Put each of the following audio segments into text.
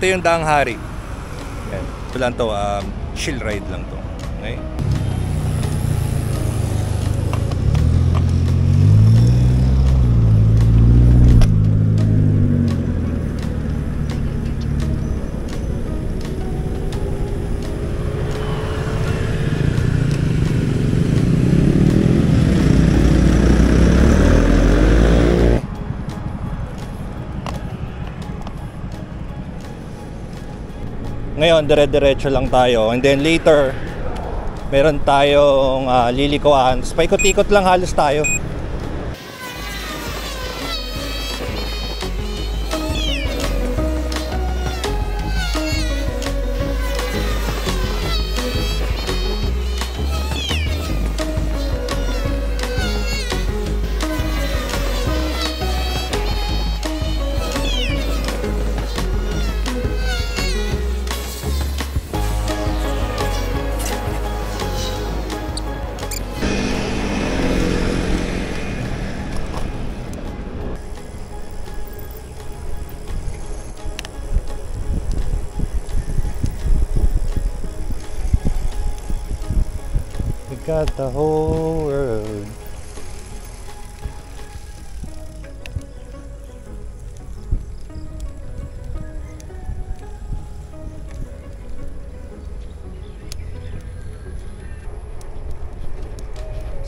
Ito yung Daang Hari. Yan. Ito lang to, chill ride lang to. Okay? Ngayon, dire-diretso lang tayo. And then later, meron tayong lilikuan. Tapos paikot-ikot lang halos tayo. Got the whole world.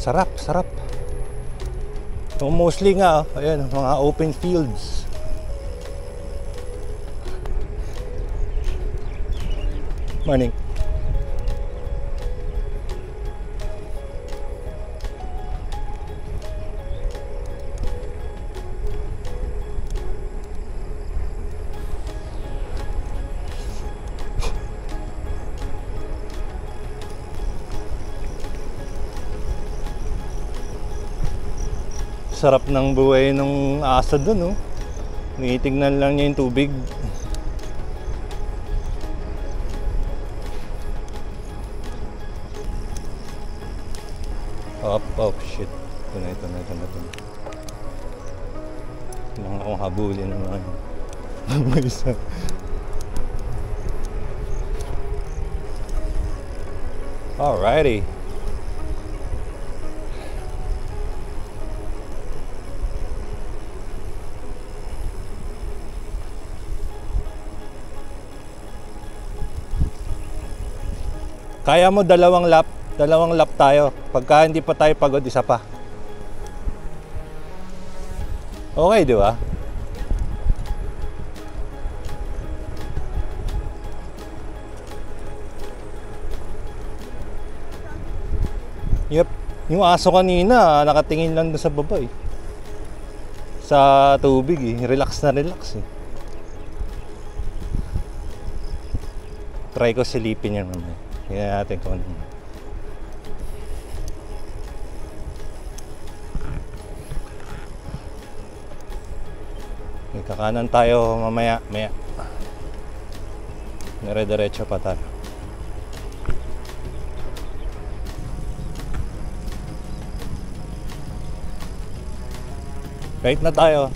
Sarap, sarap. So mostly nga, ayan, mga open fields. Morning. Sarap ng buhay ng aso dun, oh. Tinitignan lang niya yung tubig. Oh shit. Ito na. Kailangan akong habulin naman. Isa. Alrighty. Kaya mo dalawang lap tayo. Pagka hindi pa tayo pagod, isa pa. Okay, di ba? Yep. Yung aso kanina, nakatingin lang doon sa baba eh. Sa tubig eh. Relax na relax eh. Try ko silipin yan mamaya. Tingnan natin kung ano. May kakanan tayo mamaya. Dire-diretso pa tayo. Right na tayo.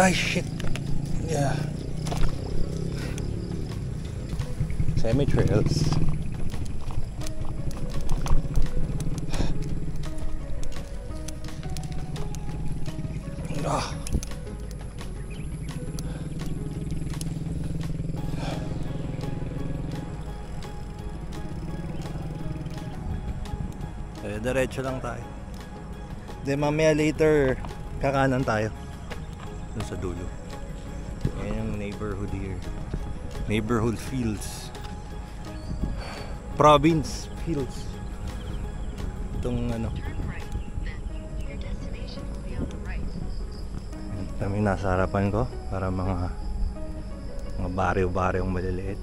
Ay shit. Yeah. Semi-trails. Diretso lang tayo. Then mamaya later kakanan tayo dun sa dulo. Ayan yung neighborhood here. Neighborhood fields. Province fields. Itong ano. Kami nasa harapan ko para mga baryo-baryong maliliit.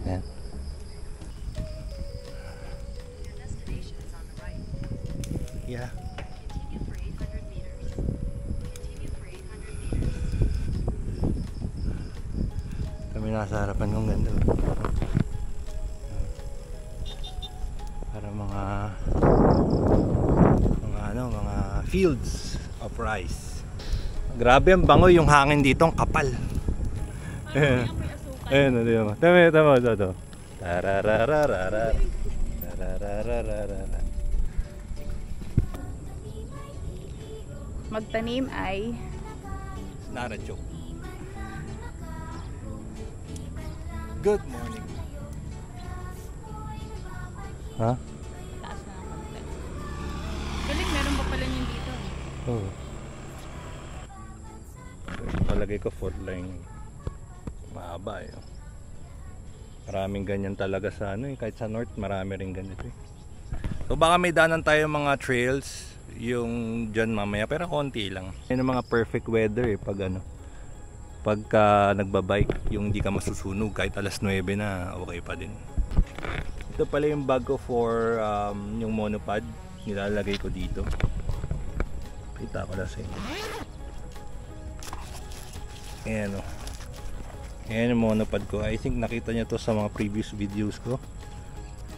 Ayan. Yeah. Kami nasa harapan kong ganda. Para mga fields. of rice. Grabe ang bango, yung hangin dito, ang kapal. Ayun, di ba? Tama ito. Tararararara. Tararararara. Magtanim ay It's not a joke. Good morning. Ha? taas na ng konti. Galing, meron pa pala niyan dito. Oo. Palagay ko 4 line. Mahaba eh. Maraming ganyan talaga sa ano eh. Kahit sa north marami rin ganito eh. So baka may daanan tayo mga trails yung dyan mamaya, pero konti lang. Yan ang mga perfect weather eh pag ano, pagka nagbabike, yung hindi ka masusunog kahit alas 9 na, okay pa din. Ito pala yung bag ko for yung monopod, nilalagay ko dito. Kita ko lang sa inyo. Ayan o. Ayan yung monopod ko. I think nakita nyo to sa mga previous videos ko.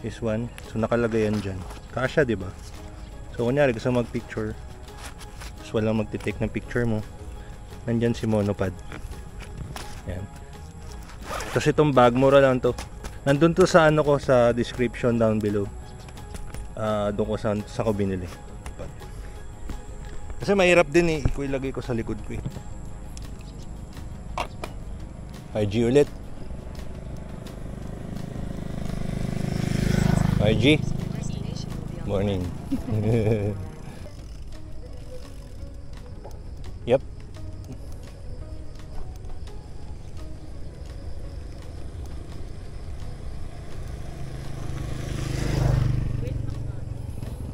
This one. So nakalagay yan dyan. Kasha diba? So kunyari gusto mag-picture, tapos walang magtitake ng picture mo, nandyan si monopod. Yan. Tapos itong bag, mura lang to. Nandun to sa ano ko, sa description down below. Doon ko sa ko binili. Kasi mahirap din eh, ilagay ko sa likod ko eh. IG ulit. IG. Morning. Yep.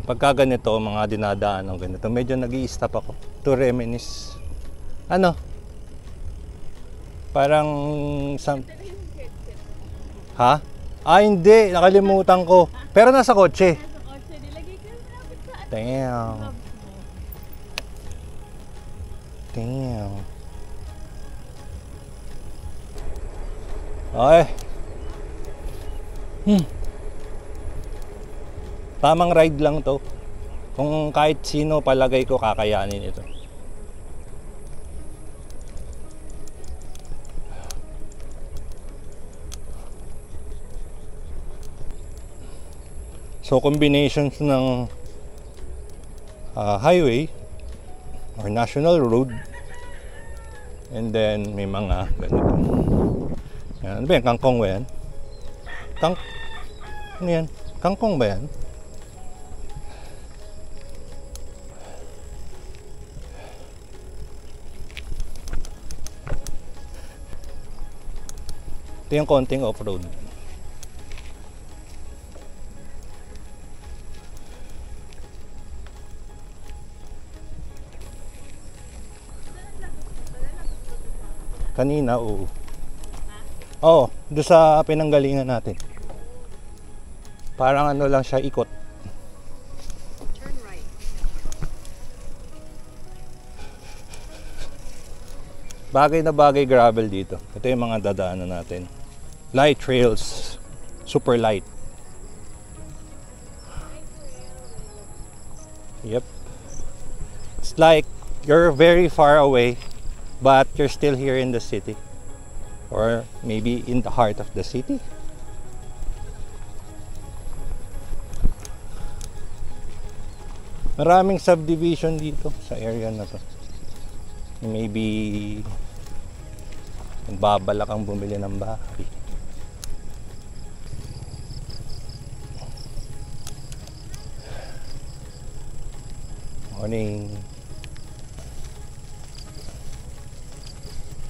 Pagka ganito, mga dinadaan ng ganito, medyo nag-i-stop ako to reminisce. Ano? Parang Ha? Hindi, nakalimutan ko. Pero nasa kotse. Damn. Okay. Tamang ride lang to. Kung kahit sino palagay ko kakayanin ito. So combinations ng highway or national road, and then may mga ganito. Yan. Ano ba yan? Kangkong ba yan? Ano yan? Kangkong ba yan? Ito yung konting off-road. Kanina, oo. Oo, doon sa pinanggalingan natin. Parang ano lang siya, ikot. Turn right. Bagay na bagay gravel dito. Ito yung mga dadaanan natin. Light trails. Super light. Yep. It's like you're very far away, but you're still here in the city, or maybe in the heart of the city. Maraming subdivision dito sa area na to. Maybe nagbabalak ang bumili ng bahay. Morning.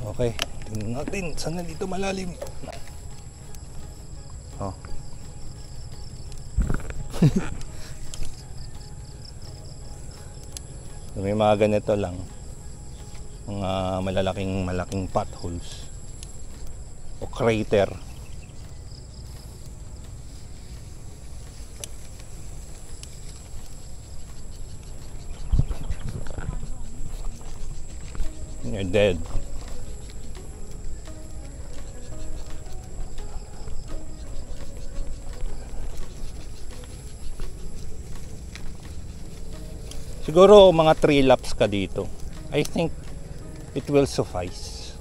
Okay, tingnan natin. Saan na dito malalim? Oh. May mga ganito lang. Mga malaking potholes. O crater. You're dead. Siguro mga 3 laps ka dito. I think it will suffice.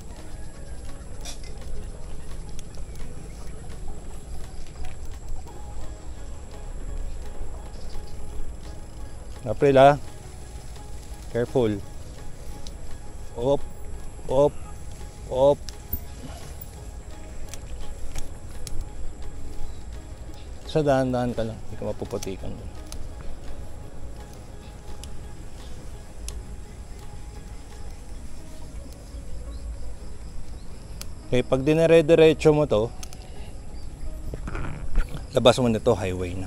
April ha. Careful. Op. Op. Op. Sa dahan-dahan ka lang. Hindi ka mapuputikan doon. Okay, pag dinere-diretso mo to, labas mo nito, highway na.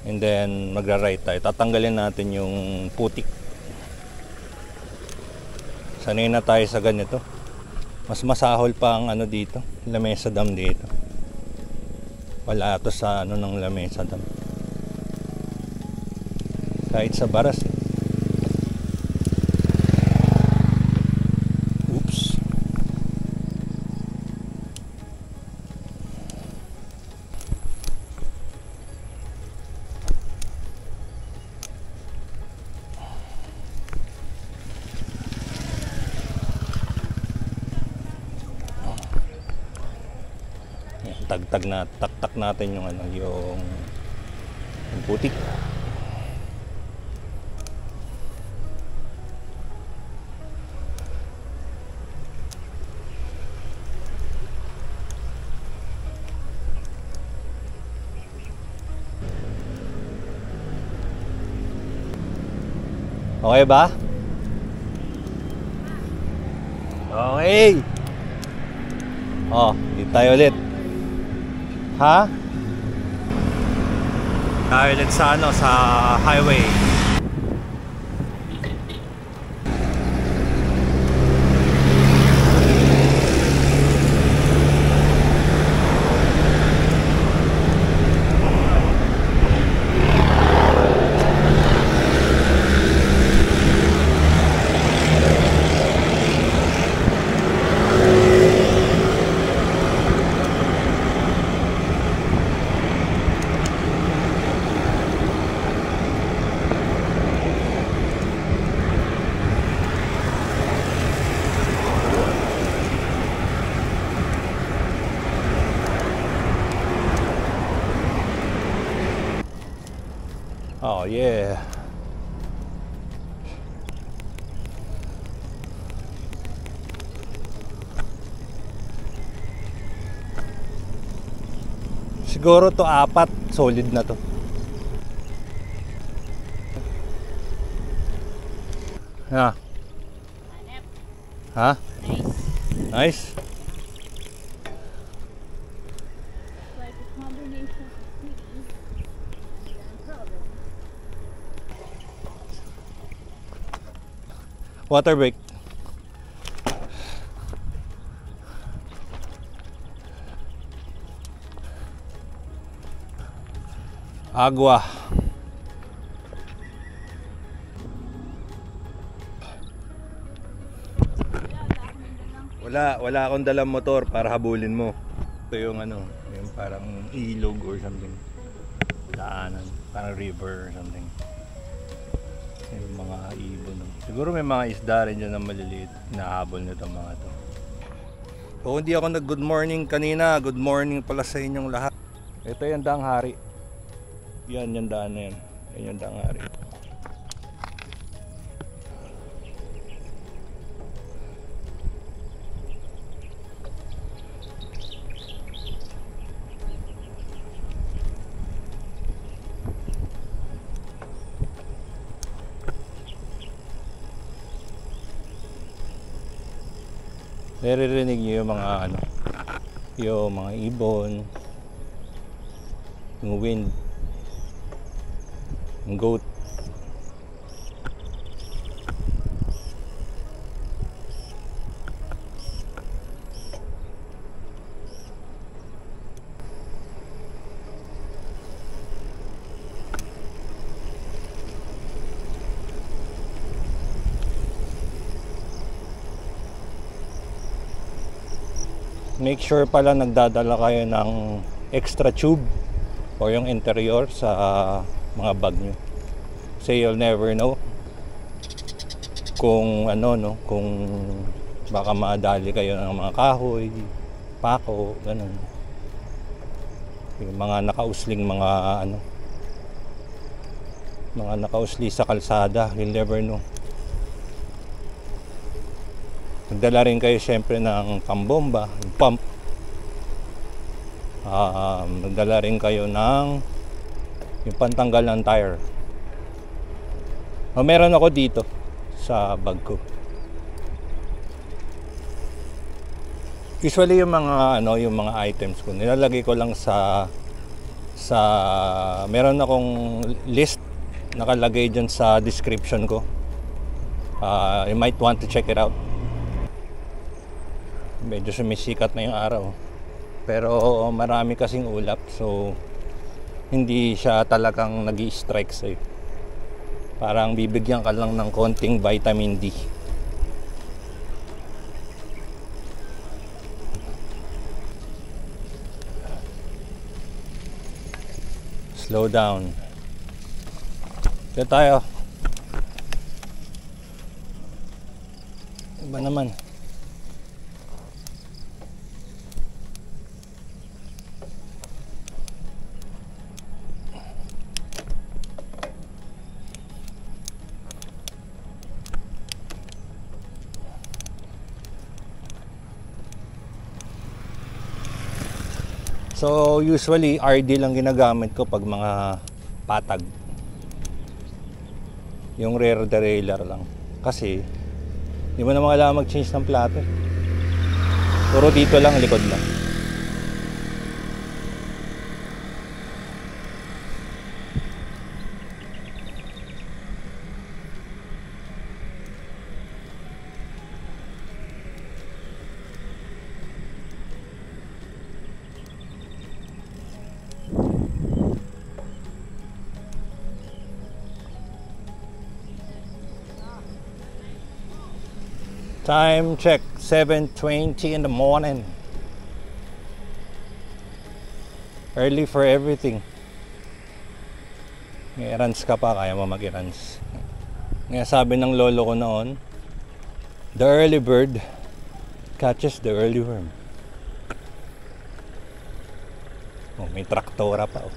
And then, magra-right tayo. Tatanggalin natin yung putik. Sanay na tayo sa ganito. Mas masahol pa ang ano dito, Lamesa Dam dito. Wala to sa ano ng Lamesa Dam. Kahit sa Baras. Oops. Taktak natin yung ano, yung putik. Okay ba? Okay. Oh, dito tayo ulit. Ha? Tayo ulit sa ano, sa highway. Oh yeah. Siguro to 4, solid na to. Ha? Ha? Nice. Water break. Agua. Wala akong dalang motor para habulin mo. Ito yung ano, yung parang ilog or something. Daanan, parang river or something. Yung mga ibon. Siguro may mga isda rin dyan na maliliit. Nahabol nito mga to. So hindi ako nag good morning kanina. Good morning pala sa inyong lahat. Ito yung Daang Hari. Yan yung daan na yan. Yan yung Daang Hari. Naririnig niyo yung mga ano, yung mga ibon, yung wind, yung goat. Make sure pala nagdadala kayo ng extra tube o yung interior sa mga bag nyo. Kasi you'll never know kung ano, no, kung baka madali kayo ng mga kahoy, pako, ganun. Yung mga nakausling mga ano, mga nakausli sa kalsada, you'll never know. Magdala rin kayo syempre ng pambomba, yung pump. Magdala rin kayo ng yung pantanggal ng tire. Meron ako dito sa bag ko. Usually yung mga ano, yung mga items ko nilalagay ko lang sa meron akong list nakalagay dyan sa description ko. You might want to check it out. Medyo sumisikat na yung araw, pero marami kasing ulap, so hindi siya talagang nag-i-strike sa'yo. Parang bibigyan ka lang ng konting vitamin D. Slow down. Dito tayo. Iba naman. So usually RD lang ginagamit ko pag mga patag. Yung rear derailleur lang. Kasi di mo naman kailangan mag-change ng plato. Puro dito lang, likod lang. Time check, 7:20 in the morning. Early for everything. May errands ka pa, kaya mo mag-errands. Ngayon sabi ng lolo ko noon, the early bird catches the early worm. Oh, may traktora pa. Oh.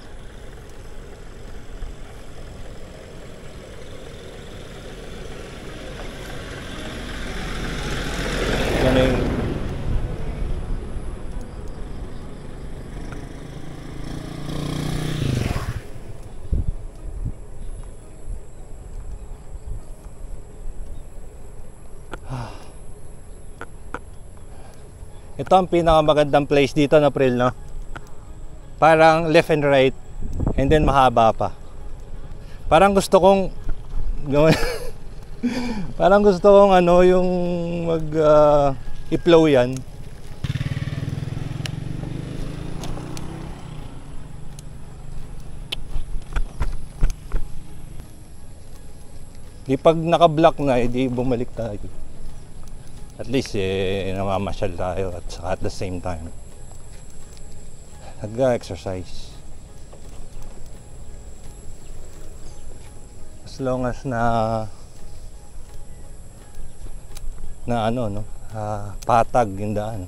Ito ang pinakamagandang place dito na April, no? Parang left and right, and then mahaba pa. Parang gusto kong parang gusto kong ano, yung i-plow yan. Di pag naka-block na, edi bumalik tayo. At least namamasyal tayo at saka at the same time nag-exercise. As long as na ano, no, patag yung daan.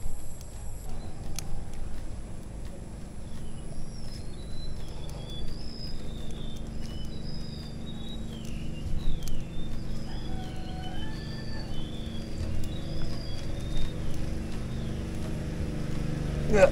Yeah.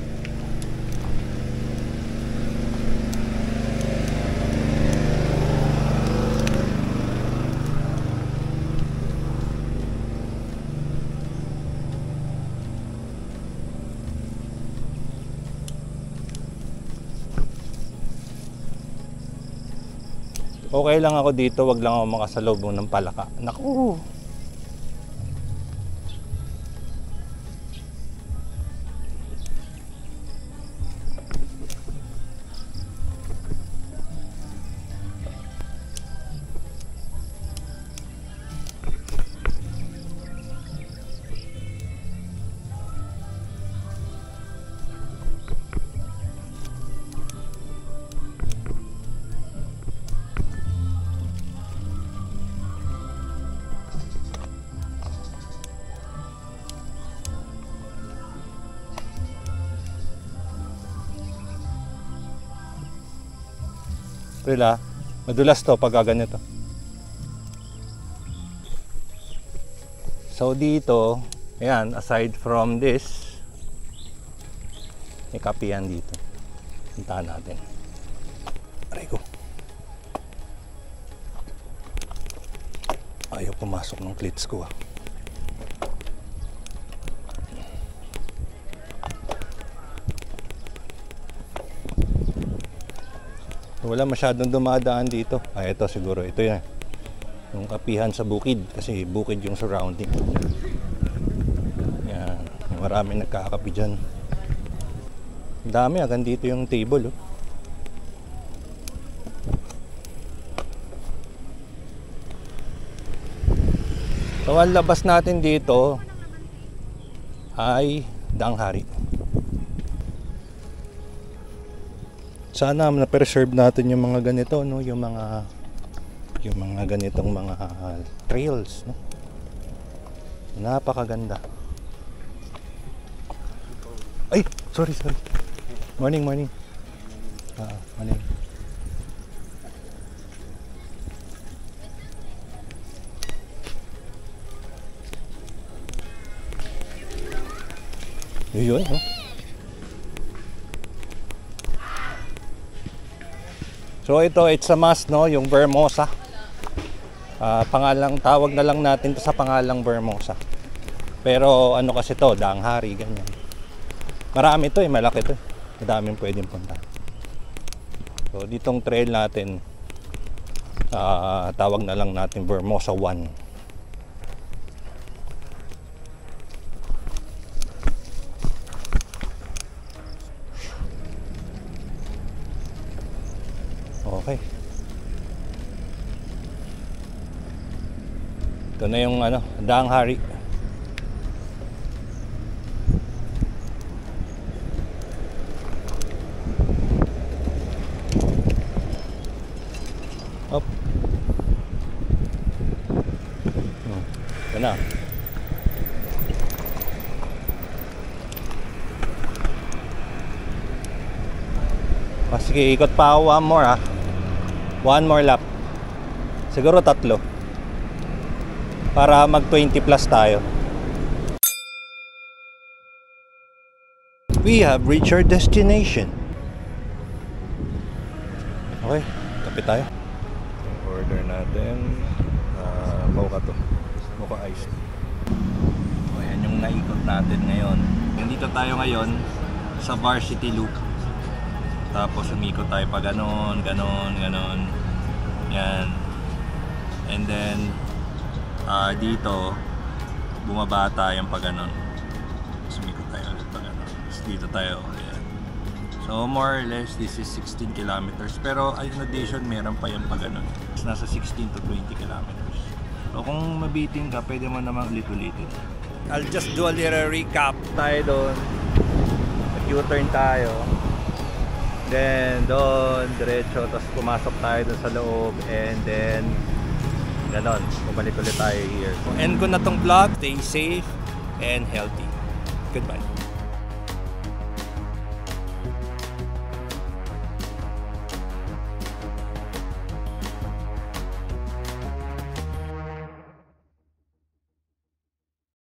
Okay lang ako dito, wag lang ako makasalubong ng palaka. Naku. Rila, madulas to pag ganito. So dito, ayan, aside from this, may kapihan dito. Puntahan natin. Aray ko. Ayaw pumasok ng cleats ko ah. Wala masyadong dumadaan dito. Ito siguro. Ito yan. Yung kapihan sa bukid. Kasi bukid yung surrounding. Yan. Maraming nagkakapi dyan. Dami. Hanggang dito yung table. Oh. So, ang labas natin dito ay Daang Hari. Sana na-preserve natin yung mga ganito, no, yung mga ganitong mga trails, no. Napakaganda. Ay, sorry. Morning. Morning. Yun, no? So ito, it's a must, no, yung Vermosa. Tawag na lang natin to sa pangalang Vermosa. Pero ano kasi to, Daang Hari, ganyan. Marami to malaki to. Madaming pwedeng punta. So ditong trail natin, tawag na lang natin Vermosa 1. Okay. Ito na yung Daang Hari. Up. Ito na. Sige, ikot pa ako one more. One more lap. Siguro 3. Para mag 20 plus tayo. We have reached our destination. Okay, kape tayo. Order natin mocha to. Mocha ice. So, ayan yung naikot natin ngayon. Nandito tayo ngayon sa Varsity Loop. Tapos umikot tayo pa ganon. Yan. And then dito bumaba tayo pa ganon. Tapos umikot tayo ulit pa ganon. Tapos dito tayo. Ayan. So more or less this is 16 kilometers. Pero in addition meron pa yung pa ganon. Nasa 16 to 20 kilometers. So kung mabitin ka, pwede mo naman ulit-ulitin. I'll just do a little recap. Tayo doon. Nag-U-turn tayo. Then doon diretso, tapos pumasok tayo doon sa loob, and then ganon, bumalik ulit tayo here. So, end ko na tong vlog. Stay safe and healthy. Goodbye.